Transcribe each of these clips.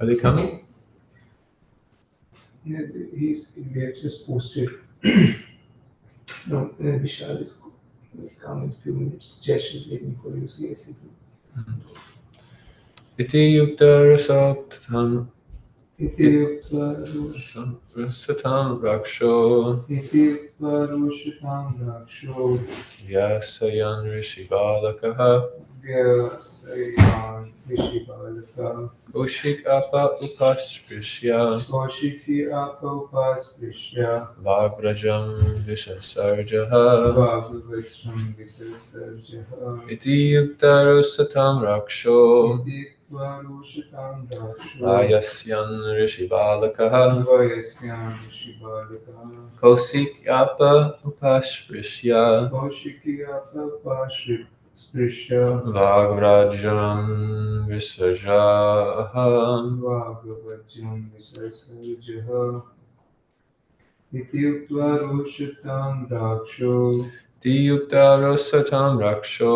Are they coming? Yeah, we have just posted. No, Vishal is coming in a few minutes. Jesh is waiting for you. CSC. Iti yukta rasatam Iti rasatam raksho Varushikam Raksho Vyasayan Rishibalakaha Vyasayan Vishibalaka Koshik apa upasprisya Kaushiki Apaupasprisya Vagrajam Visasarjaha Bhagavacham Visasarjaha Iti yukta rasatam raksho Iti Varushikam Raksho Vayasyan Rishibalakaha Vayasyan Vishibalaka Kosik apa upasprisya Kaushiki Apaupasprisya Vagrajam Visajaha Bhagavacham Visasarjaha Iti Uktva Rushatam Raksho Diyukta Rosatam Raksho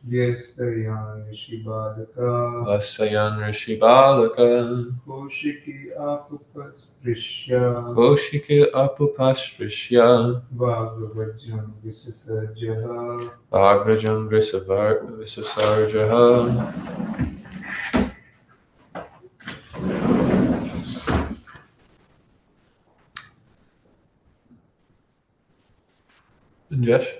Vyastayan Vishibalaka Vasayan Rishibalaka Koshiki Apupasprisya Koshiki Apupasprisya Bhagavajam Visasarjaha Agrajam Visasarjaha. Jesh?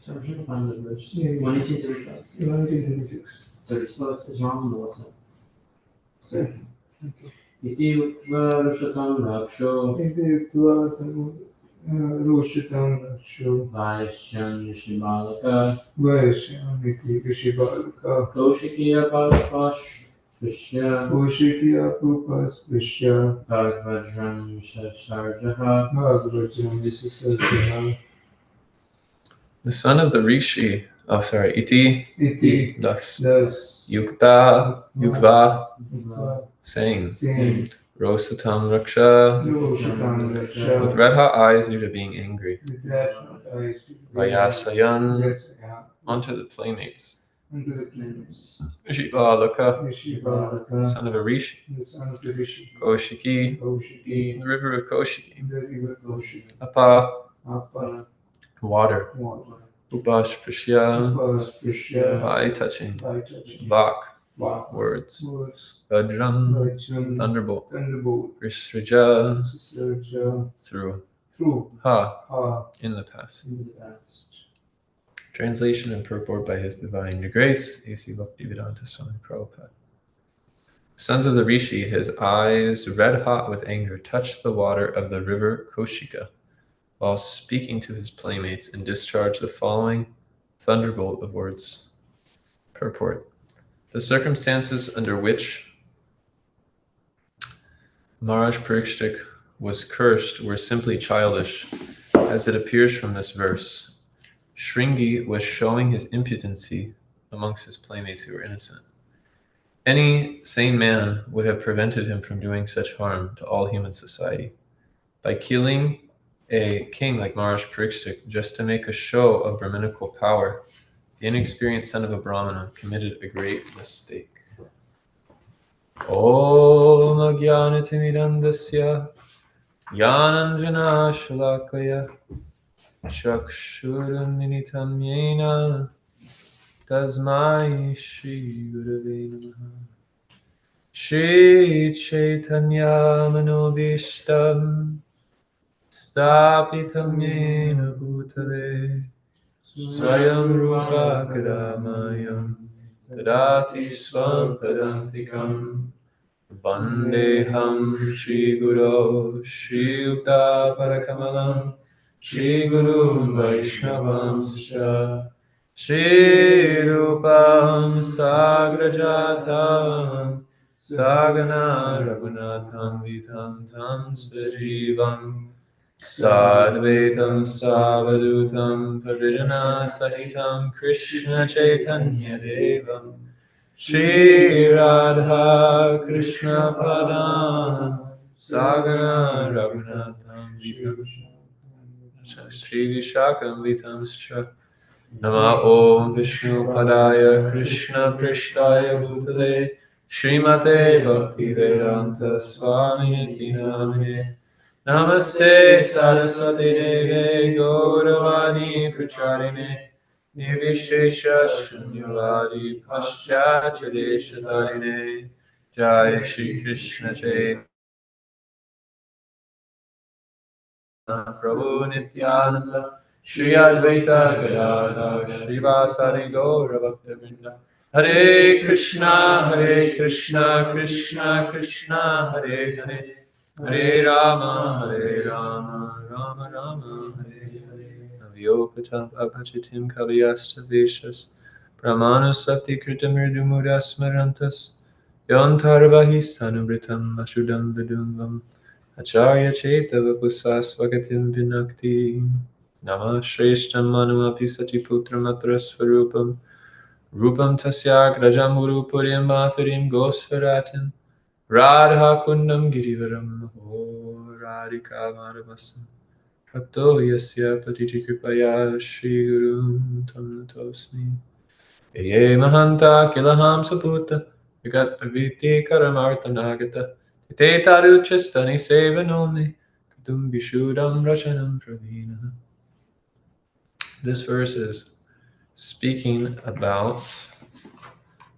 So I'm trying to find the verse. Yeah, yeah. 22:35. 1936. 30. Well, it's wrong on the website. Okay. Iti Utva Rushatam Raksho Iti Uktva Rushatam Raksho Vaishyan Shibalaka Vaishyan Iti Vishibalaka Koshiki Apalapash Vishya Koshiki Apupasprisya Bhagavajram Shasharjaha. Bhagavajam Visasarjaha The son of the Rishi. Oh, sorry. Iti. Thus. Yukta. Yukva. Saying. Rosatam Raksha. Rushatam Raksha With red hot eyes due to being angry. Vayasayan. Vyasayan Onto the playmates. Unto the planets. Shibalaka. Vishibalaka Son of a Rishi. the son of the Rishi Koshiki. Kaushiki The river of Koshiki. the river Kaushiki Apa. Apa Water. water Upashprishya. Upasprisya By touching. by touching Vak. Vak Words. words Vajram. Vajram Thunderbolt. Thunderbolt Rishrija. Surja Through. through Ha. Ha In the past. in the past. Translation and purport by His Divine Grace, A.C. Bhaktivedanta Swami Prabhupada. Sons of the Rishi, his eyes red hot with anger, touched the water of the river Koshika while speaking to his playmates and discharged the following thunderbolt of words. Purport. The circumstances under which Maharaj Parikshit was cursed were simply childish, as it appears from this verse. Shringi was showing his impotency amongst his playmates who were innocent. Any sane man would have prevented him from doing such harm to all human society. By killing a king like Maharaj Parikshit just to make a show of Brahminical power, the inexperienced son of a Brahmana committed a great mistake. Om Ajnanatimidandasya Yananjana Shalakaya Chakshurminitam Yena Tasmai Shri Gurave Namaha. Shri Chaitanya Manobishtam Stapitam Yena Bhutale Swayam Rupa Kadamayam Tadati Swam Padantikam Vandeham Shri Guru Shri Yukta Parakamalam Shri Guru Vaishnavamscha Shri Rupam Sagrajatam Sagana Raghunatham Vitam Tam Sajivam Sadvaitam Savadutam Parijana Sahitam Krishna Chaitanya Devam Shri Radha Krishna Padam Sagana Raghunatham Vitam Shri Vishakam Vitam Scha Nama Om Vishnu Padaya Krishna Prishtaya Bhutale Srimate Bhaktivedanta Swami Iti Namine. Namaste Saraswati Deve Gauravani Pracharine Nivishesha Shunyavadi Paschatya Deshatarine. Jai Shri Krishna Chaitanya Prabhu Nityananda Shri Advaita Gadadhar Srivasari Gaura Bhaktivinoda. Hare Krishna, Krishna Krishna, Hare Hare, Hare Rama, Rama Rama, Hare Hare. Avyopatam apachitim kaviyasta veshas, Brahmanu Sakti Kritamridumudas Marantas, Yontarvahi Sanubritam Ashudam Vidumvam, Acharya Chetava Pusas Vagatim Vinakti, Namah Shreshtam Manu Api Satiputram Atra Swarupam, Rupam Tasyak Rajamuru Purim Matharim Gosvaratim, Radha Kundam Girivaram Ho Radhika Madhavasam, Rapto Yasya Patiti Kripaya Shri Guru Tam Natosmi. Ye Mahanta Kilaham Saputa, Vigat Paviti Karamarta Nagata, Te Taruchastani Sevanome, Kutum Vishudam Rashanam Pravina. This verse is speaking about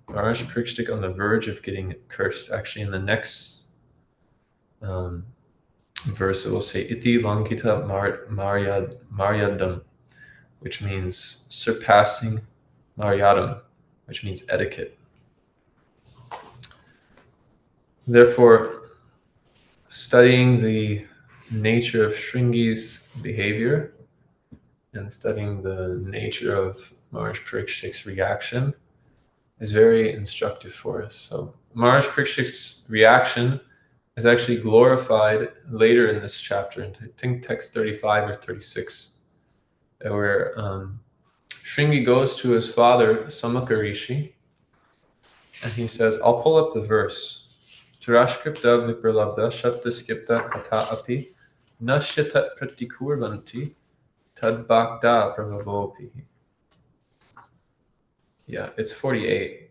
Maharaj Parikshit on the verge of getting cursed. Actually, in the next verse, it will say Iti Lankita Maryadam, which means surpassing Maryadam, which means etiquette. Therefore, studying the nature of Shringi's behavior and studying the nature of Maharaj Parikshit's reaction is very instructive for us. So Maharaj Parikshit's reaction is actually glorified later in this chapter, in I think text 35 or 36, where Shringi goes to his father, Samaka Rishi, and he says, I'll pull up the verse. Turashkripta vipralabda shaptaskipta kata api nashyatat pratikurvanti tad bhakta pravavopi. Yeah, it's 48.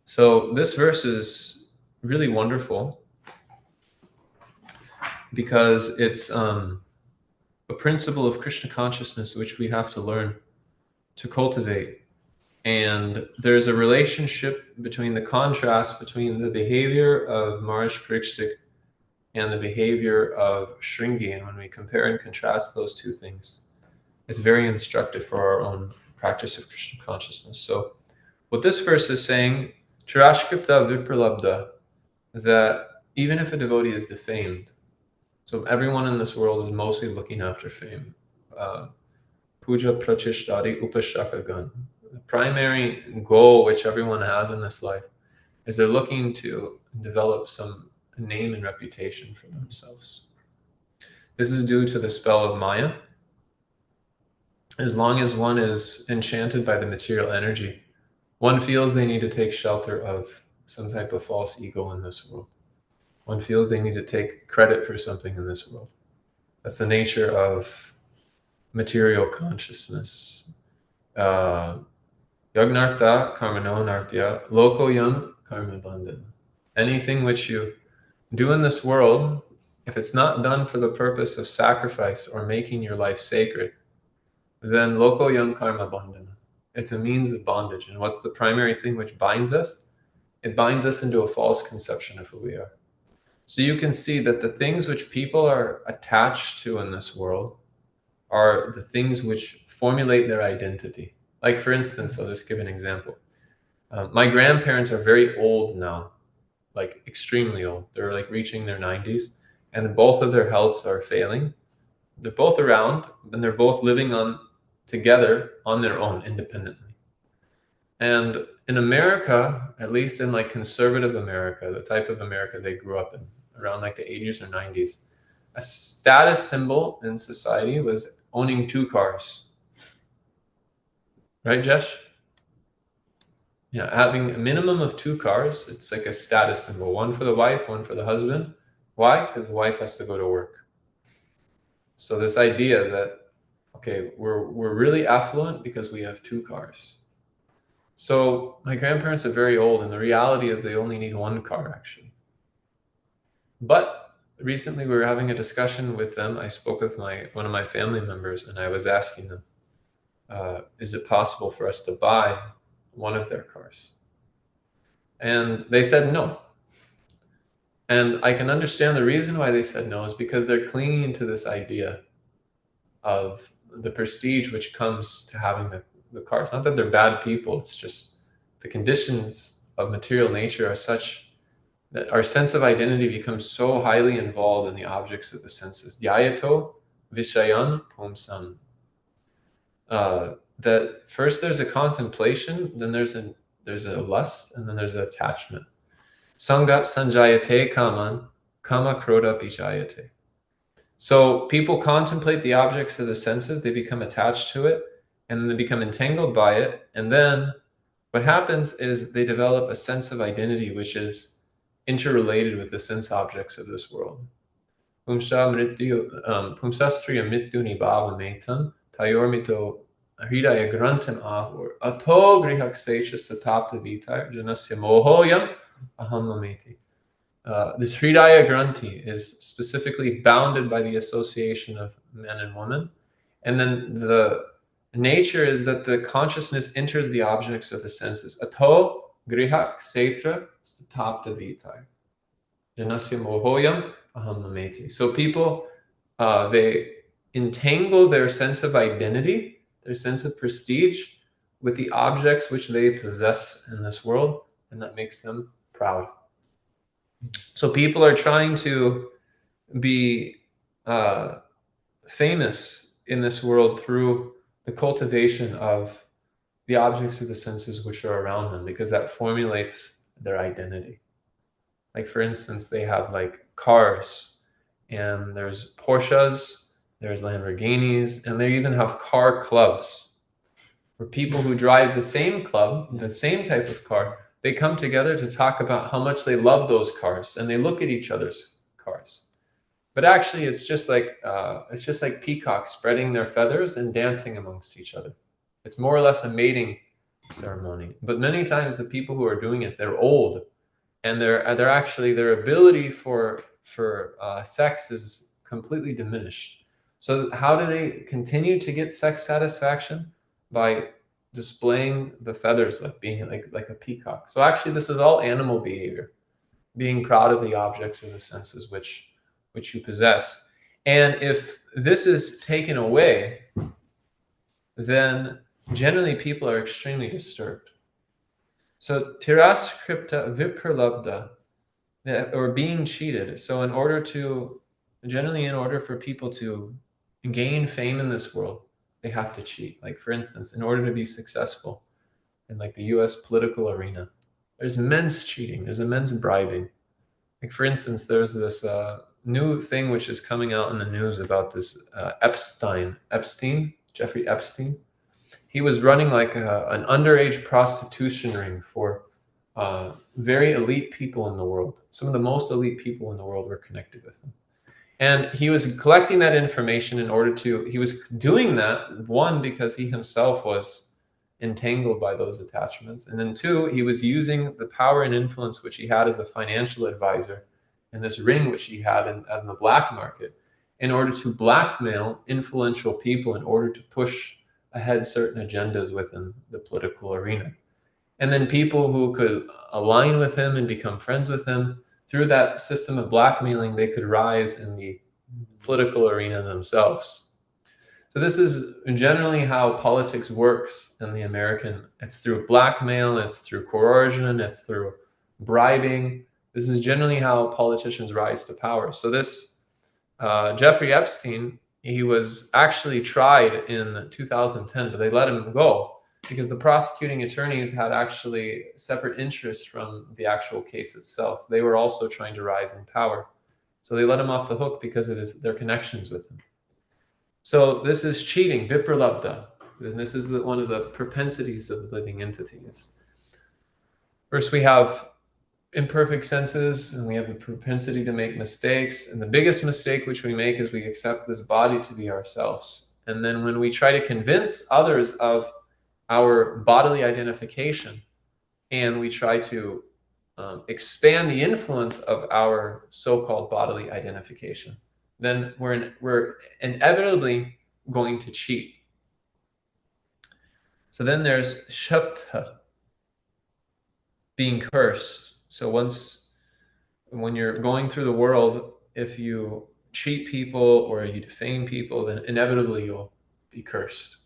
So this verse is really wonderful because it's a principle of Krishna consciousness which we have to learn to cultivate. And there's a relationship between the contrast between the behavior of Maharaj Parikshit and the behavior of Shringi. And when we compare and contrast those two things, it's very instructive for our own practice of Krishna consciousness. So what this verse is saying, Chirashkripta Vipralabdha, that even if a devotee is defamed, so everyone in this world is mostly looking after fame. Puja Prachishtari Upashtakagan. The primary goal which everyone has in this life is they're looking to develop some name and reputation for themselves. This is due to the spell of Maya. As long as one is enchanted by the material energy, one feels they need to take shelter of some type of false ego in this world. One feels they need to take credit for something in this world. That's the nature of material consciousness. Yagnartha karmano nartya loko yam karma bandhana. Anything which you do in this world, if it's not done for the purpose of sacrifice or making your life sacred, then loko yam karma bandhana. It's a means of bondage. And what's the primary thing which binds us? It binds us into a false conception of who we are. So you can see that the things which people are attached to in this world are the things which formulate their identity. Like, for instance, I'll just give an example. My grandparents are very old now, like extremely old. They're like reaching their 90s, and both of their healths are failing. They're both around, and they're both living on together on their own independently. And in America, at least in like conservative America, the type of America they grew up in, around like the 80s or 90s, a status symbol in society was owning 2 cars. Right, Jesh? Yeah, having a minimum of 2 cars, it's like a status symbol. One for the wife, one for the husband. Why? Because the wife has to go to work. So this idea that, okay, we're really affluent because we have 2 cars. So my grandparents are very old, and the reality is they only need one car, actually. But recently we were having a discussion with them. I spoke with one of my family members, and I was asking them, is it possible for us to buy one of their cars? And they said no. And I can understand the reason why they said no is because they're clinging to this idea of the prestige which comes to having the car. It's not that they're bad people, it's just the conditions of material nature are such that our sense of identity becomes so highly involved in the objects of the senses. Dhyayato vishayan pumsam. That first there's a contemplation, then there's a lust, and then there's an attachment. Sangat sanjayate kaman, kama krodha pichayate. So people contemplate the objects of the senses, they become attached to it, and then they become entangled by it. And then what happens is they develop a sense of identity which is interrelated with the sense objects of this world. Pumsastriya mrityu nibhava metam tayormito hridaya grantam ahur ato grihak sechas tatapta vitar janasya mohoyam aham mameti. This Hridaya Granthi is specifically bounded by the association of men and women. And then the nature is that the consciousness enters the objects of the senses. Ato grihak setra tapta vitai. Janasya mohoyam aham mameti. So people, they entangle their sense of identity, their sense of prestige, with the objects which they possess in this world, and that makes them proud. So people are trying to be famous in this world through the cultivation of the objects of the senses which are around them, because that formulates their identity. Like, for instance, they have like cars, and there's Porsches, there's Lamborghinis, and they even have car clubs where people who drive the same club, the same type of car, they come together to talk about how much they love those cars, and they look at each other's cars. But actually, it's just like peacocks spreading their feathers and dancing amongst each other. It's more or less a mating ceremony. But many times, the people who are doing it, they're old, and they're actually, their ability for sex is completely diminished. So how do they continue to get sex satisfaction? By displaying the feathers, like being like a peacock. So actually, this is all animal behavior, being proud of the objects of the senses which you possess. And if this is taken away, then generally people are extremely disturbed. So tiraskripta vipralabdha, or being cheated. So in order for people to gain fame in this world, they have to cheat. Like, for instance, in order to be successful in like the US political arena, there's immense cheating, there's immense bribing. Like, for instance, there's this new thing which is coming out in the news about this Jeffrey Epstein. He was running like an underage prostitution ring for very elite people in the world. Some of the most elite people in the world were connected with him. And he was collecting that information he was doing that, one, because he himself was entangled by those attachments. And then two, he was using the power and influence which he had as a financial advisor and this ring which he had in the black market in order to blackmail influential people in order to push ahead certain agendas within the political arena. And then people who could align with him and become friends with him, through that system of blackmailing, they could rise in the political arena themselves. So this is generally how politics works in the American. It's through blackmail, it's through coercion, it's through bribing. This is generally how politicians rise to power. So this Jeffrey Epstein, he was actually tried in 2010, but they let him go because the prosecuting attorneys had actually separate interests from the actual case itself. They were also trying to rise in power. So they let him off the hook because of their connections with him. So this is cheating, vipralabdha. And this is one of the propensities of living entities. First, we have imperfect senses, and we have the propensity to make mistakes. And the biggest mistake which we make is we accept this body to be ourselves. And then when we try to convince others of our bodily identification and we try to expand the influence of our so-called bodily identification, then we're inevitably going to cheat. So then there's shabta, being cursed. So when you're going through the world, if you cheat people or you defame people, then inevitably you'll be cursed.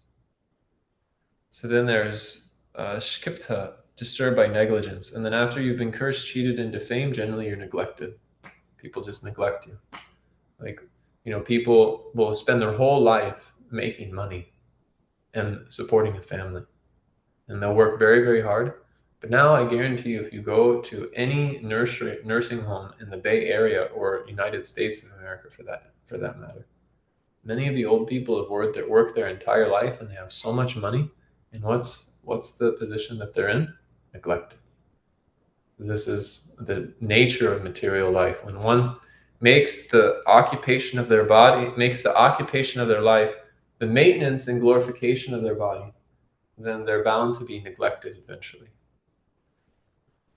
So then there's shkipta, disturbed by negligence. And then after you've been cursed, cheated, and defamed, generally you're neglected. People just neglect you. Like, people will spend their whole life making money and supporting a family. And they'll work very, very hard. But now I guarantee you, if you go to any nursing home in the Bay Area or United States of America for that matter, many of the old people have worked their entire life and they have so much money. And what's the position that they're in? Neglected. This is the nature of material life. When one makes the occupation of their body, makes the occupation of their life the maintenance and glorification of their body, then they're bound to be neglected eventually.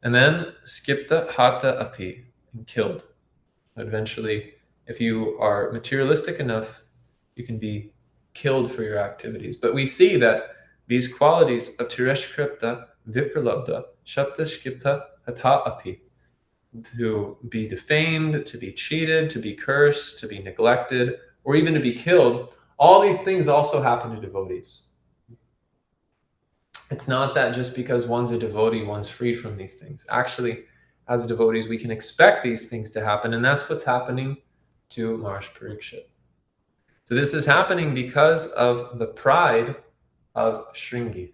And then skipta hata api, and killed. Eventually, if you are materialistic enough, you can be killed for your activities. But we see that these qualities of tireshkripta, vipralabdha, shapta skipta hata api, to be defamed, to be cheated, to be cursed, to be neglected, or even to be killed, all these things also happen to devotees. It's not that just because one's a devotee, one's freed from these things. Actually, as devotees, we can expect these things to happen, and that's what's happening to Maharaj Parikshit. So this is happening because of the pride of Shringi.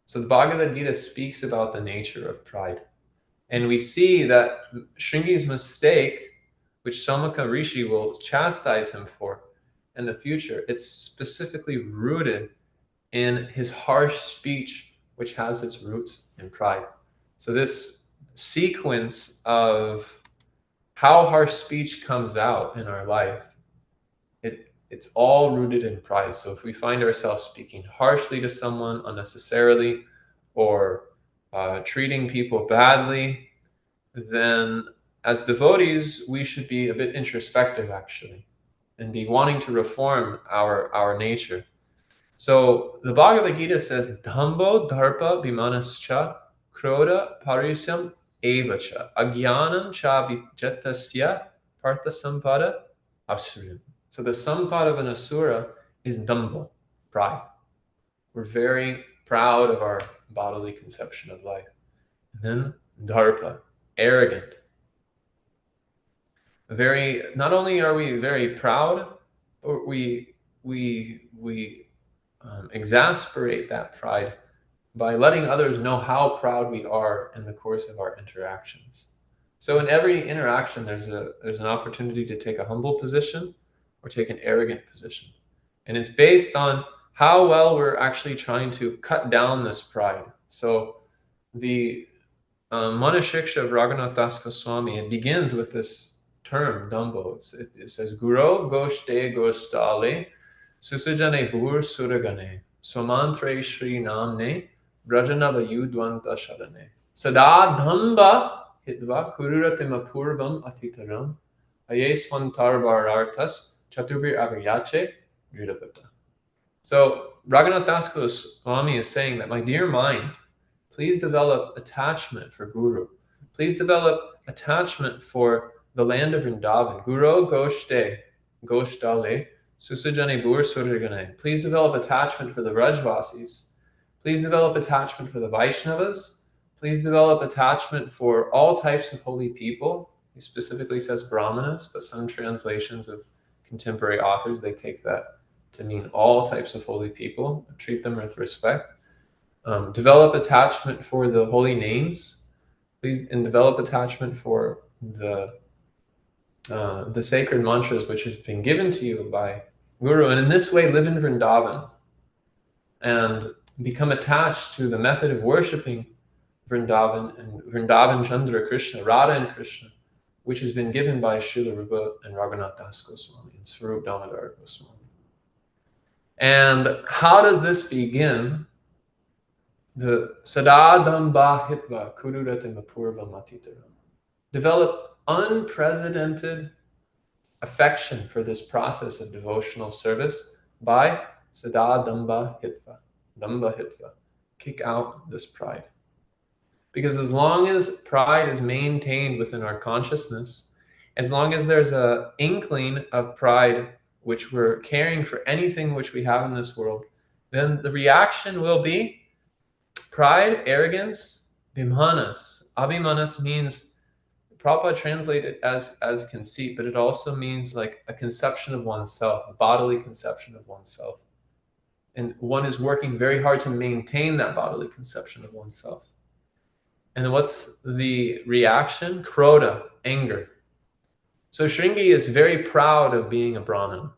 So the Bhagavad Gita speaks about the nature of pride. And we see that Shringi's mistake, which Somaka Rishi will chastise him for in the future, it's specifically rooted in his harsh speech, which has its roots in pride. So this sequence of how harsh speech comes out in our life, it's all rooted in pride. So if we find ourselves speaking harshly to someone unnecessarily, or treating people badly, then as devotees, we should be a bit introspective, actually, and be wanting to reform our nature. So the Bhagavad Gita says, Dhambo dharpa bimanascha kroda parisyam evacha agyanam cha vijatasya partha sampada asurim. So the sampad of an asura is dhambo, pride. We're very proud of our bodily conception of life. And then dharpa, arrogant. Not only are we very proud, but we exasperate that pride by letting others know how proud we are in the course of our interactions. So in every interaction, there's an opportunity to take a humble position or take an arrogant position. And it's based on how well we're actually trying to cut down this pride. So the Manashiksha of Raghunath Das Goswami, it begins with this term, Dambo. It says, Guru goshte gostale, susujane bur suragane, swamantre shri namne, brajanavayu dvanta shadane. Sada dhamba hitva kururatima purvam atitaram, ayeswantar varartas, chaturbir avyache, dridavata. So Raghunath Das Goswami is saying that, my dear mind, please develop attachment for Guru. Please develop attachment for the land of Vrindavan. Guru goshte, goshtale, susujane bur suragane. Please develop attachment for the Rajvasis. Please develop attachment for the Vaishnavas. Please develop attachment for all types of holy people. He specifically says Brahmanas, but some translations of contemporary authors, they take that to mean all types of holy people. Treat them with respect. Develop attachment for the holy names, please, and develop attachment for the sacred mantras which has been given to you by Guru. And in this way, live in Vrindavan and become attached to the method of worshipping Vrindavan and Vrindavan Chandra Krishna, Radha and Krishna, which has been given by Srila Rupa and Raghunath Das Goswami and Swarup Damodar Goswami. And how does this begin? The sadadamba hitva kururate mapurva matitara. Develop unprecedented affection for this process of devotional service by sadadamba hitva. Damba hitva. Kick out this pride. Because as long as pride is maintained within our consciousness, as long as there's an inkling of pride which we're carrying for anything which we have in this world, then the reaction will be pride, arrogance, bhimanas. Abhimanas means, Prabhupada translated it as conceit, but it also means like a conception of oneself, a bodily conception of oneself. And one is working very hard to maintain that bodily conception of oneself. And then what's the reaction? Krodha, anger. So Shringi is very proud of being a Brahmana.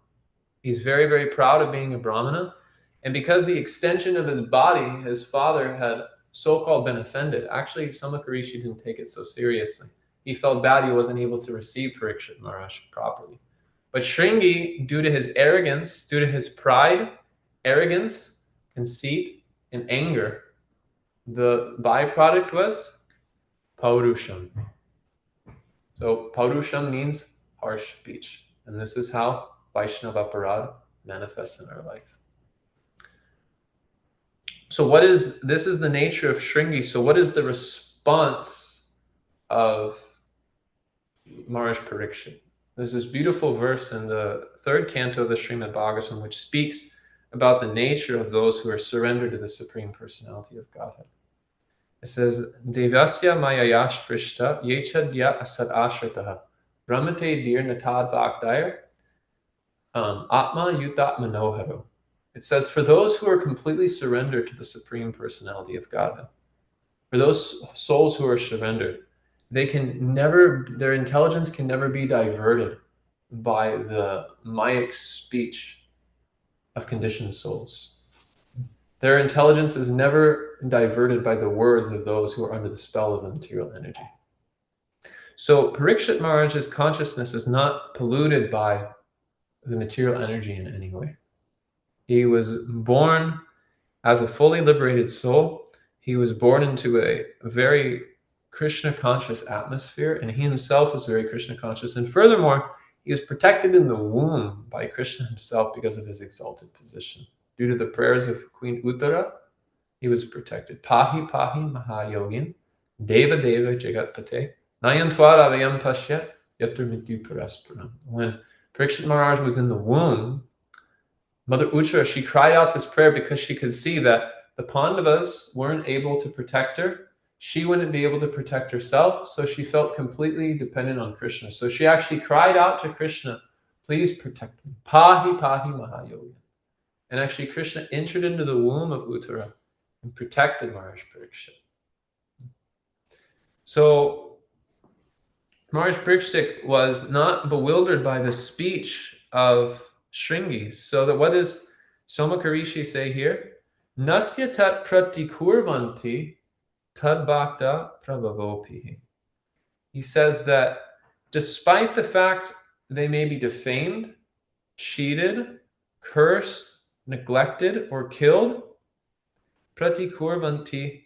He's very, very proud of being a Brahmana. And because the extension of his body, his father had so-called been offended. Actually, Samaka Rishi didn't take it so seriously. He felt bad he wasn't able to receive Parikshit Maharaj properly. But Shringi, due to his arrogance, due to his pride, arrogance, conceit, and anger, the byproduct was Paurusham. So Paurusham means harsh speech. And this is how Vaishnava Parad manifests in our life. So this is the nature of Shringi. So what is the response of Maharaj Parikshit? There's this beautiful verse in the third canto of the Srimad Bhagavatam which speaks about the nature of those who are surrendered to the Supreme Personality of Godhead. It says, Devasya mayayash prishta yechadya asad ashritaha brahmate dir natad vakdair atma yutat manoharo. It says, for those who are completely surrendered to the Supreme Personality of Godhead, for those souls who are surrendered, their intelligence can never be diverted by the mayic speech of conditioned souls. Their intelligence is never diverted by the words of those who are under the spell of the material energy. So Parikshit Maharaj's consciousness is not polluted by the material energy in any way. He was born as a fully liberated soul. He was born into a very Krishna conscious atmosphere, and he himself was very Krishna conscious. And furthermore, he was protected in the womb by Krishna himself because of his exalted position. Due to the prayers of Queen Uttara, he was protected. Pahi Pahi Mahayogin, Deva Deva Jagatpate, Nayantwara Avayam Pasya, Yatra Mityu Parasparam. When Parikshit Maharaj was in the womb, Mother Uttara, she cried out this prayer because she could see that the Pandavas weren't able to protect her. She wouldn't be able to protect herself, so she felt completely dependent on Krishna. So she actually cried out to Krishna, please protect me. Pahi Pahi Mahayogin. And actually Krishna entered into the womb of Uttara and protected Maharaj Parikshit. So Maharaj Parikshit was not bewildered by the speech of Shringi. So that what does Somaka Rishi say here? Nasya tat pratikurvanti tad bhakta prabhavopihi. He says that despite the fact they may be defamed, cheated, cursed, neglected, or killed, pratikurvanti,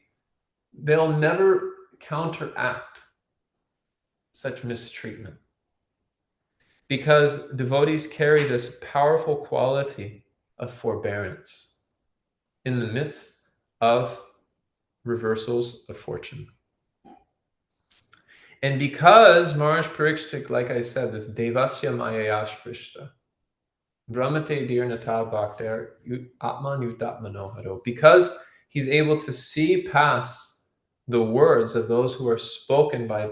they'll never counteract such mistreatment. Because devotees carry this powerful quality of forbearance in the midst of reversals of fortune. And because Maharaj Parikshit, like I said, this Devasya Mayayash Prishta, Brahmate Dir Nata Bhakter Atman Yutat Manoharo, because he's able to see past the words of those who are spoken by,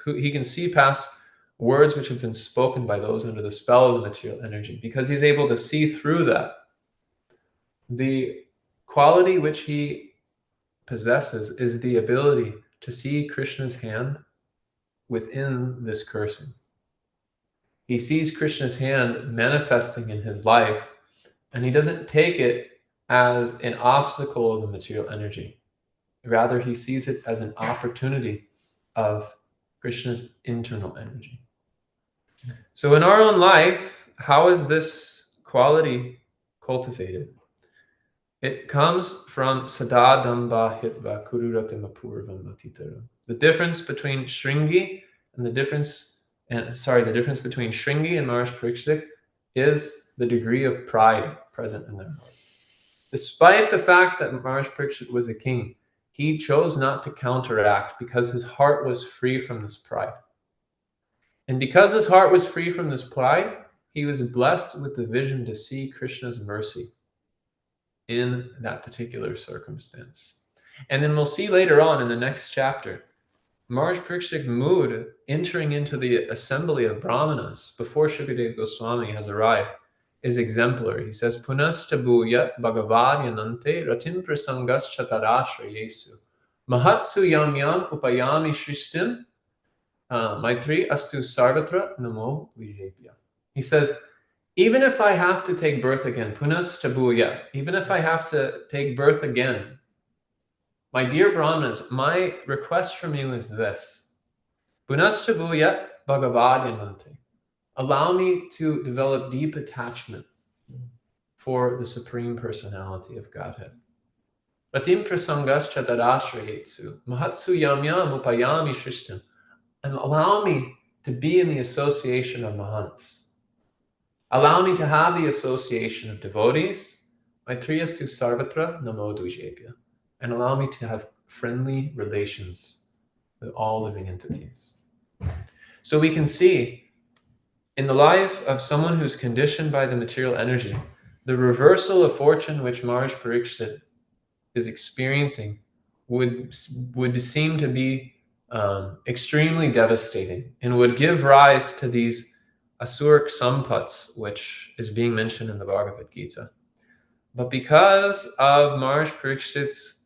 he can see past words which have been spoken by those under the spell of the material energy. Because he's able to see through that, the quality which he possesses is the ability to see Krishna's hand within this cursing. He sees Krishna's hand manifesting in his life, and he doesn't take it as an obstacle of the material energy. Rather, he sees it as an opportunity of Krishna's internal energy. So in our own life, how is this quality cultivated? It comes from Sadadamba Hitva Kururatimapurvam Matitaram. The difference between Shringi and the difference between Shringi and Maharaj Parikshit is the degree of pride present in their heart. Despite the fact that Maharaj Parikshit was a king, he chose not to counteract because his heart was free from this pride. And because his heart was free from this pride, he was blessed with the vision to see Krishna's mercy in that particular circumstance. And then we'll see later on in the next chapter, Maharaj Parikshit mood entering into the assembly of Brahmanas before Shukadeva Goswami has arrived is exemplary. He says, Punasta bhuyat bhagavadyanante ratim prasangas chatarashra yesu mahatsu yam yam upayami shrishtim maitri astu sarvatra namo vijayapya. He says, even if I have to take birth again, punasta bhuyat, even if I have to take birth again, my dear Brahmanas, my request from you is this. Punasta bhuyat bhagavadyanante. Allow me to develop deep attachment for the Supreme Personality of Godhead. Ratim prasangas chatarashrayetsu mahatsu yam yam upayami shrishtam. And allow me to be in the association of Mahants. Allow me to have the association of devotees, Maitriyastu Sarvatra Namo Dvijapya, and allow me to have friendly relations with all living entities. So we can see in the life of someone who's conditioned by the material energy, the reversal of fortune which Maharaj Parikshit is experiencing would seem to be extremely devastating and would give rise to these asuric sampats, which is being mentioned in the Bhagavad Gita. But because of Maharaj Parikshit's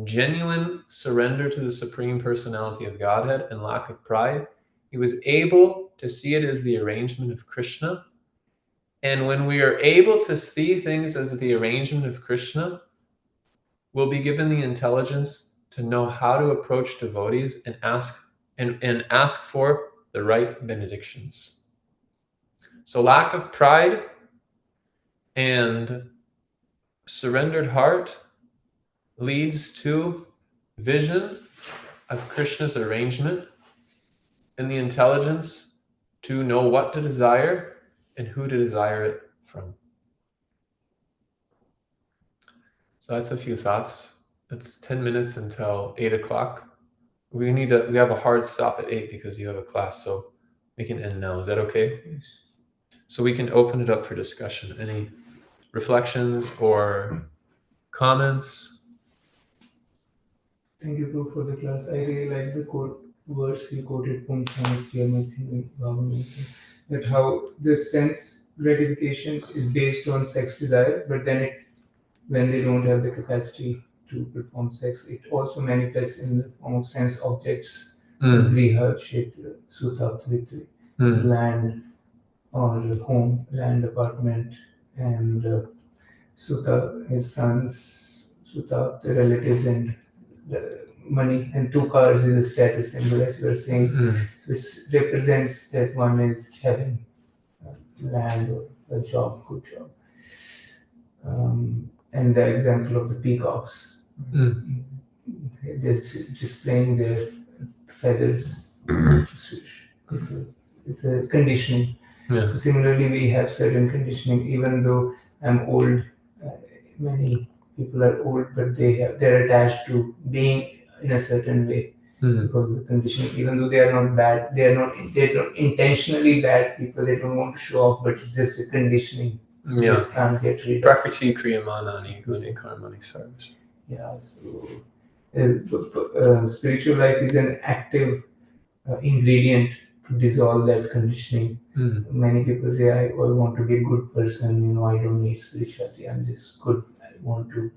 genuine surrender to the Supreme Personality of Godhead and lack of pride, he was able to see it as the arrangement of Krishna. And when we are able to see things as the arrangement of Krishna, we'll be given the intelligence to know how to approach devotees and ask for the right benedictions. So lack of pride and surrendered heart leads to vision of Krishna's arrangement and the intelligence to know what to desire and who to desire it from. So that's a few thoughts. It's 10 minutes until 8 o'clock. We have a hard stop at 8 because you have a class, so we can end now. Is that okay? Yes. So we can open it up for discussion. Any reflections or comments? Thank you, Prabhu, for the class. I really like the verse you quoted from that how the sense gratification is based on sex desire, but then when they don't have the capacity to perform sex, it also manifests in the form of sense objects, griha, kshetra, sutta, tvitri, land or home, land, apartment, and sutta, his sons, sutta, the relatives, and money, and 2 cars is a status symbol, as you were saying. So it represents that one is having land or a job, good job. And the example of the peacocks, just displaying their feathers, it's a conditioning. Yeah. So similarly, we have certain conditioning. Even though I'm old, many people are old, but they're attached to being in a certain way because of the conditioning. Even though they are not bad, they're not intentionally bad people. They don't want to show off, but it's just a conditioning. Yeah. Just can't get rid of. Prakriti kriyamanani guni karmani service. Yeah. So spiritual life is an active ingredient to dissolve that conditioning. Many people say, I want to be a good person, I don't need spirituality, I'm just good, I want to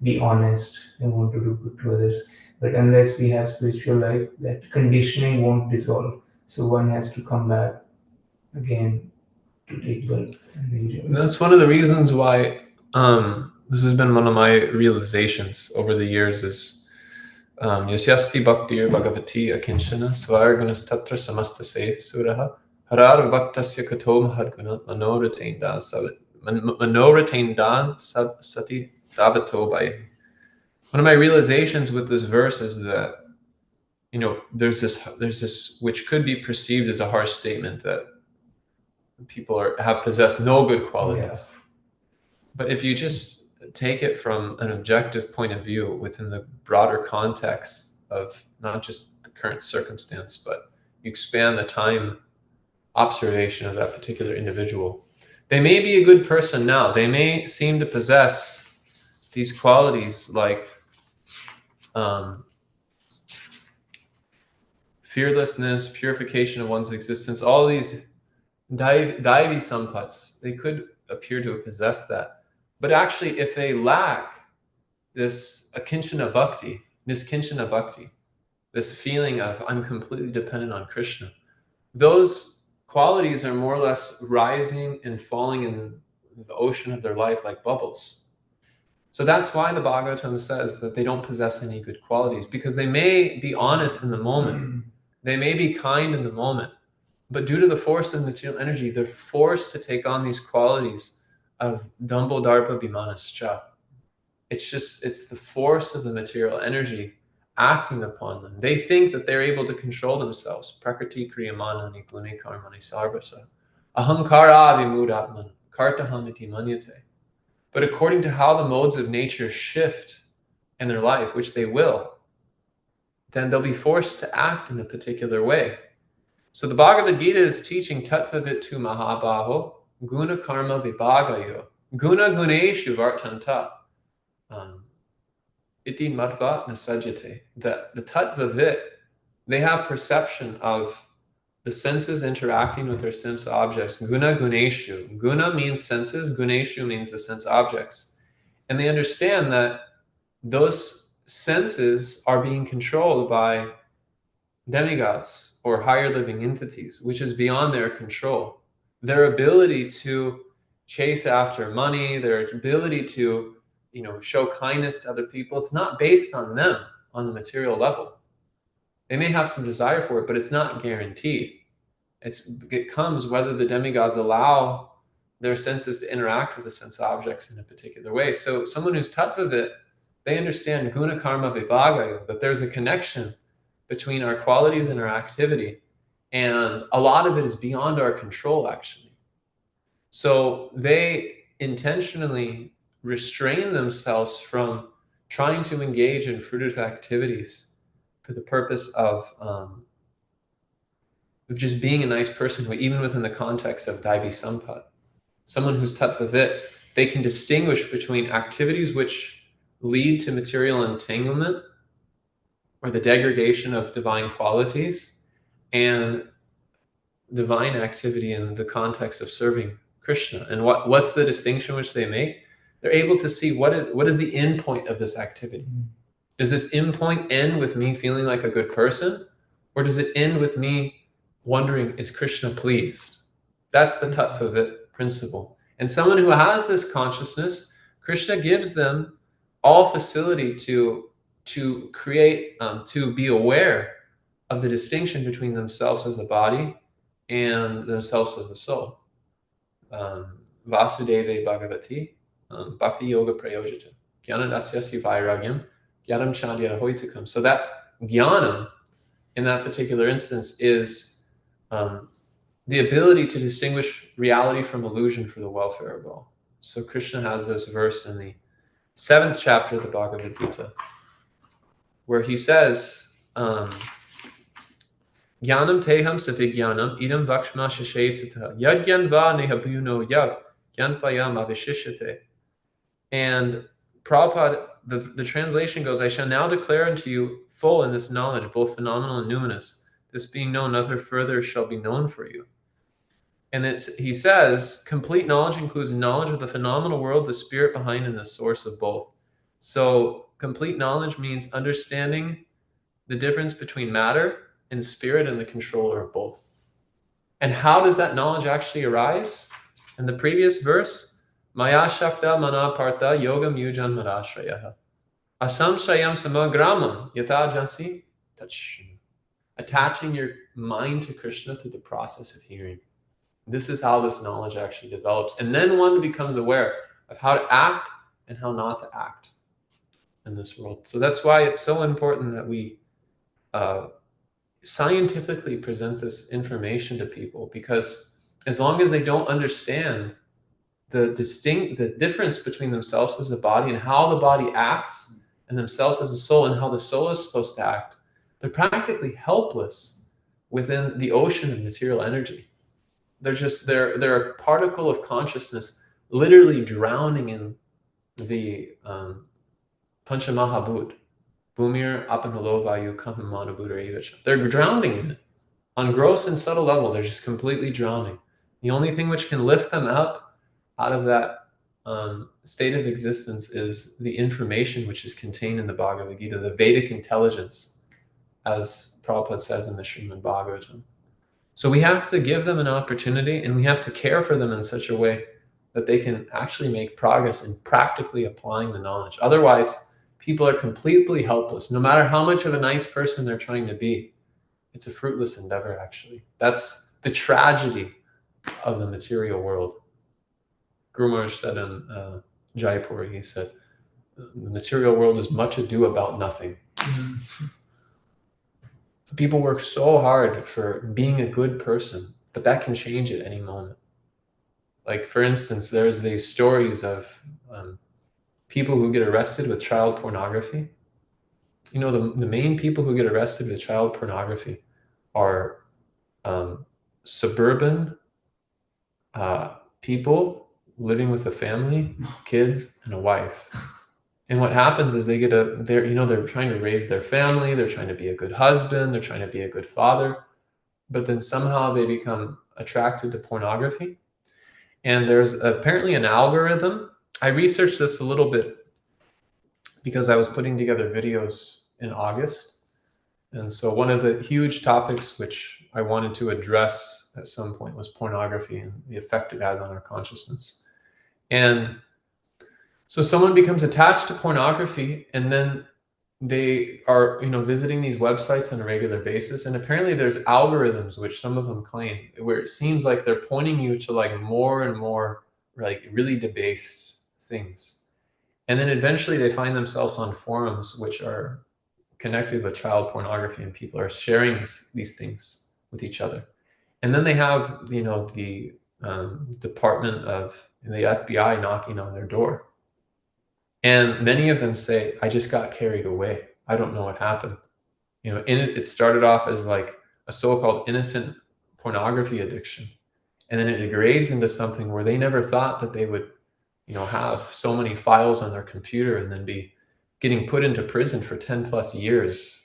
be honest, I want to do good to others. But unless we have spiritual life, that conditioning won't dissolve. So one has to come back again to take birth and enjoy. That's one of the reasons why this has been one of my realizations over the years is Yasyasti Bhaktir Bhagavati Akinshana Svarganas Tatra Samasta Se Suraha Harar Bhaktasya Kato Mahadguna Manoratain Dan Sati Davato by. One of my realizations with this verse is that, there's this which could be perceived as a harsh statement that people have possessed no good qualities. Yeah. But if you just take it from an objective point of view within the broader context of not just the current circumstance, but you expand the time observation of that particular individual. They may be a good person now. They may seem to possess these qualities like fearlessness, purification of one's existence, all these Daivi sampats. They could appear to possess that. But actually, if they lack this akinchana bhakti, niskinchana bhakti, this feeling of I'm completely dependent on Krishna, those qualities are more or less rising and falling in the ocean of their life like bubbles. So that's why the Bhagavatam says that they don't possess any good qualities, because they may be honest in the moment. They may be kind in the moment. But due to the force of material energy, they're forced to take on these qualities of Dambo Darpa Bhimanascha. It's the force of the material energy acting upon them. They think that they're able to control themselves. Prakriti kriyamanani gune karmani sarvasa. Ahankara vimudatman kartahamiti manyate. But according to how the modes of nature shift in their life, which they will, then they'll be forced to act in a particular way. So the Bhagavad Gita is teaching Tattvavittu Mahabaho, Guna Karma Vibhagayo, Guna Guneshu Vartanta, Iti Madvat Nasajate. That the Tattvavit, they have perception of the senses interacting with their sense objects. Guna Guneshu. Guna means senses, Guneshu means the sense objects. And they understand that those senses are being controlled by demigods or higher living entities, which is beyond their control. Their ability to chase after money, their ability to, show kindness to other people, it's not based on them on the material level. They may have some desire for it, but it's not guaranteed. It comes whether the demigods allow their senses to interact with the sense objects in a particular way. So someone who's tattvavit, they understand guna karma vibhagaya, that there's a connection between our qualities and our activity. And a lot of it is beyond our control, actually. So they intentionally restrain themselves from trying to engage in fruitive activities for the purpose of just being a nice person, who, even within the context of Daivi Sampat, someone who's tattvavit, they can distinguish between activities which lead to material entanglement or the degradation of divine qualities, and divine activity in the context of serving Krishna. And what's the distinction which they make? They're able to see what is the end point of this activity. Does this end point end with me feeling like a good person? Or does it end with me wondering, is Krishna pleased? That's the tattvavit principle. And someone who has this consciousness, Krishna gives them all facility to create, to be aware of the distinction between themselves as a body and themselves as a soul. Vasudeve Bhagavati, Bhakti Yoga Prayojita, Jnanadasyasi Vairagyam, Jnanam Chandya Hoitukam. So that jnanam, in that particular instance, is the ability to distinguish reality from illusion for the welfare of all. So Krishna has this verse in the 7th chapter of the Bhagavad Gita, where he says, Jnanam teham savijnanam idam vakshma shashesata yadyan va nehabhuno yag jnanfayam avishishate. And Prabhupada, the translation goes, I shall now declare unto you full in this knowledge, both phenomenal and numinous. This being known, nothing further shall be known for you. And he says, complete knowledge includes knowledge of the phenomenal world, the spirit behind, and the source of both. So complete knowledge means understanding the difference between matter and spirit and the controller of both. And how does that knowledge actually arise? In the previous verse, Maya Shakta Manapartha Yogam Yujan Marashrayaha. Asam Shayam Samagramam Yata Jansi Touch. Attaching your mind to Krishna through the process of hearing. This is how this knowledge actually develops. And then one becomes aware of how to act and how not to act in this world. So that's why it's so important that we scientifically present this information to people, because as long as they don't understand the difference between themselves as a body and how the body acts, and themselves as a soul and how the soul is supposed to act, they're practically helpless within the ocean of material energy. They're a particle of consciousness literally drowning in the Panchamahabhut. Bhumir Apanalovayu Kamamana Buddha. They're drowning in it. On gross and subtle level, they're just completely drowning. The only thing which can lift them up out of that state of existence is the information which is contained in the Bhagavad Gita, the Vedic intelligence, as Prabhupada says in the Srimad Bhagavatam. So we have to give them an opportunity, and we have to care for them in such a way that they can actually make progress in practically applying the knowledge. Otherwise, people are completely helpless. No matter how much of a nice person they're trying to be, it's a fruitless endeavor, actually. That's the tragedy of the material world. Guru Maharaj said in Jaipur, he said, the material world is much ado about nothing. People work so hard for being a good person, but that can change at any moment. Like, for instance, there's these stories of people who get arrested with child pornography. You know, the main people who get arrested with child pornography are suburban people living with a family, kids, and a wife. And what happens is they're trying to raise their family, they're trying to be a good husband, they're trying to be a good father, but then somehow they become attracted to pornography. And there's apparently an algorithm. I researched this a little bit because I was putting together videos in August. And so one of the huge topics which I wanted to address at some point was pornography and the effect it has on our consciousness. And so someone becomes attached to pornography, and then they are, visiting these websites on a regular basis. And apparently there's algorithms, which some of them claim, where it seems like they're pointing you to like more and more like really debased things. And then eventually they find themselves on forums which are connected with child pornography, and people are sharing these things with each other. And then they have, the department of the FBI knocking on their door. And many of them say, I just got carried away. I don't know what happened. It started off as like a so-called innocent pornography addiction. And then it degrades into something where they never thought that they would, have so many files on their computer and then be getting put into prison for 10 plus years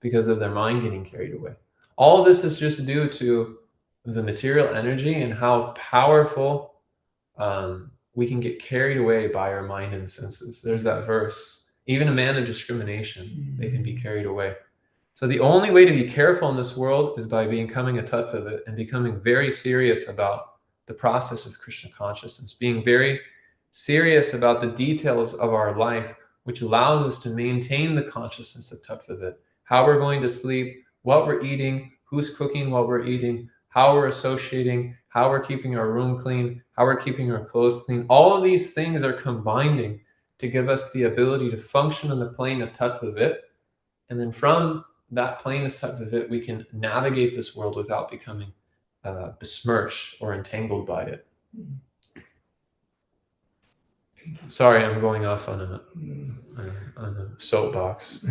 because of their mind getting carried away. All of this is just due to the material energy and how powerful we can get carried away by our mind and senses. There's that verse. Even a man of discrimination, they can be carried away. So the only way to be careful in this world is by becoming a tattva and becoming very serious about the process of Krishna consciousness, being very serious about the details of our life, which allows us to maintain the consciousness of tattva, how we're going to sleep, what we're eating, who's cooking while we're eating, how we're associating, how we're keeping our room clean, how we're keeping our clothes clean. All of these things are combining to give us the ability to function on the plane of tattva. And then from that plane of tattva, we can navigate this world without becoming besmirched or entangled by it. Sorry, I'm going off on a soapbox.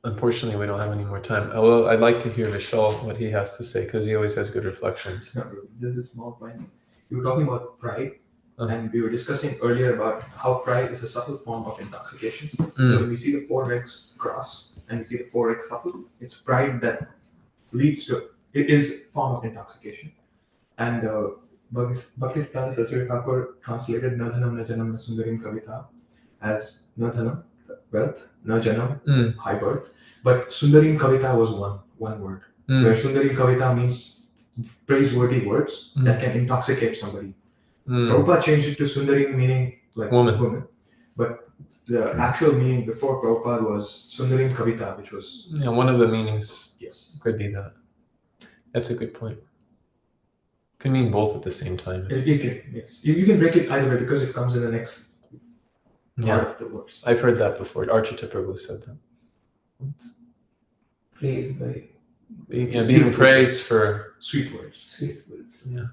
Unfortunately, we don't have any more time. Although I'd like to hear Vishal, what he has to say, because he always has good reflections. No, this is a small point. You were talking about pride, and we were discussing earlier about how pride is a subtle form of intoxication. So when we see the 4 legs cross and we see the 4 legs supple, it's pride that leads to it is a form of intoxication. And Bhaktisiddhanta Saraswati Thakur translated Na Dhanam Na Janam Na Sundarim Kavita as Na Dhanam, wealth, Na Janam, high birth. But Sundarim Kavita was one word, where Sundarim Kavita means praiseworthy words that can intoxicate somebody. Prabhupada changed it to Sundarim, meaning like woman. But the actual meaning before Prabhupada was Sundarim Kavita, which was... Yeah, one of the meanings yes, could be that. That's a good point. Can mean both at the same time. It can, yes. You can break it either way because it comes in the next part Yeah, of the verse. I've heard that before. Archita Prabhu said that. Praised by Being Beautiful. praised for, Sweet words. sweet words. yeah.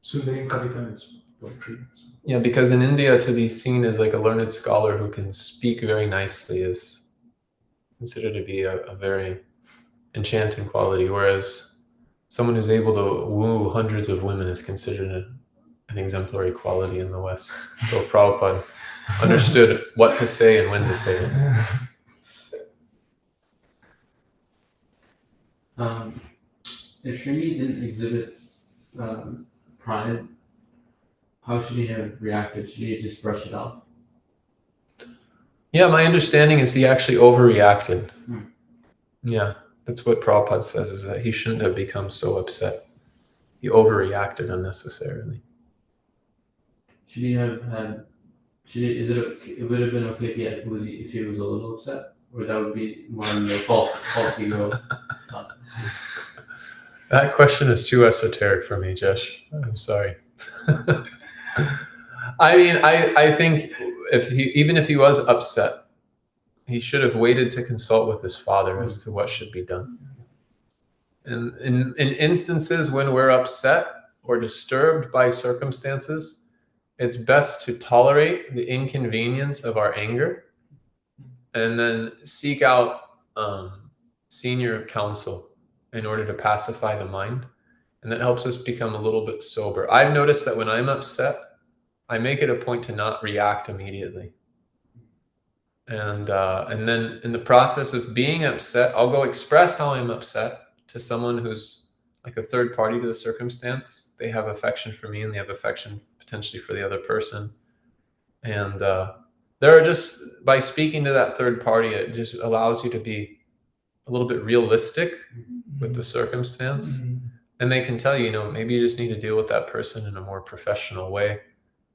Sundarim Kavita is poetry. Yeah, because in India, to be seen as like a learned scholar who can speak very nicely is considered to be a very enchanting quality, whereas someone who's able to woo hundreds of women is considered an exemplary quality in the West. So Prabhupada understood what to say and when to say it. If Shringi didn't exhibit pride, how should he have reacted? Should he just brush it off? Yeah, my understanding is he actually overreacted. Hmm. Yeah, that's what Prabhupada says, is that he shouldn't have become so upset. He overreacted unnecessarily. Should he have had? It would have been okay if he was a little upset, or that would be more in the false ego. That question is too esoteric for me, Jesh. I'm sorry. I mean, I think even if he was upset, he should have waited to consult with his father as to what should be done. And in instances when we're upset or disturbed by circumstances, it's best to tolerate the inconvenience of our anger and then seek out senior counsel in order to pacify the mind. And that helps us become a little bit sober. I've noticed that when I'm upset, I make it a point to not react immediately. And then in the process of being upset, I'll go express how I'm upset to someone who's like a third party to the circumstance. They have affection for me and they have affection potentially for the other person. And there are just, by speaking to that third party, it just allows you to be a little bit realistic with the circumstance. And they can tell you, maybe you just need to deal with that person in a more professional way.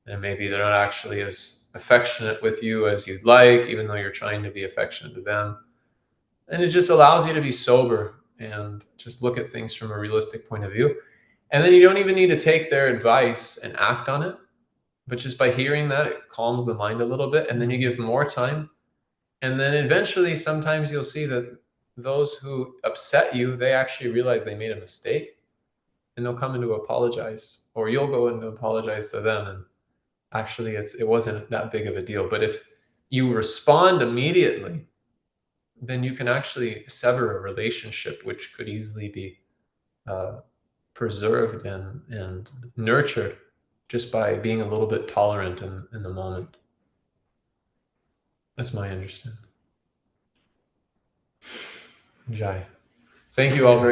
And maybe they're not actually as affectionate with you as you'd like, even though you're trying to be affectionate to them. And it just allows you to be sober and just look at things from a realistic point of view. And then you don't even need to take their advice and act on it. But just by hearing that, it calms the mind a little bit. And then you give more time. And then eventually, sometimes you'll see that those who upset you, they actually realize they made a mistake. And they'll come in to apologize. Or you'll go in to apologize to them. And actually, it wasn't that big of a deal. But if you respond immediately, then you can actually sever a relationship which could easily be preserved and nurtured just by being a little bit tolerant in the moment. That's my understanding. Jai. Thank you all very much.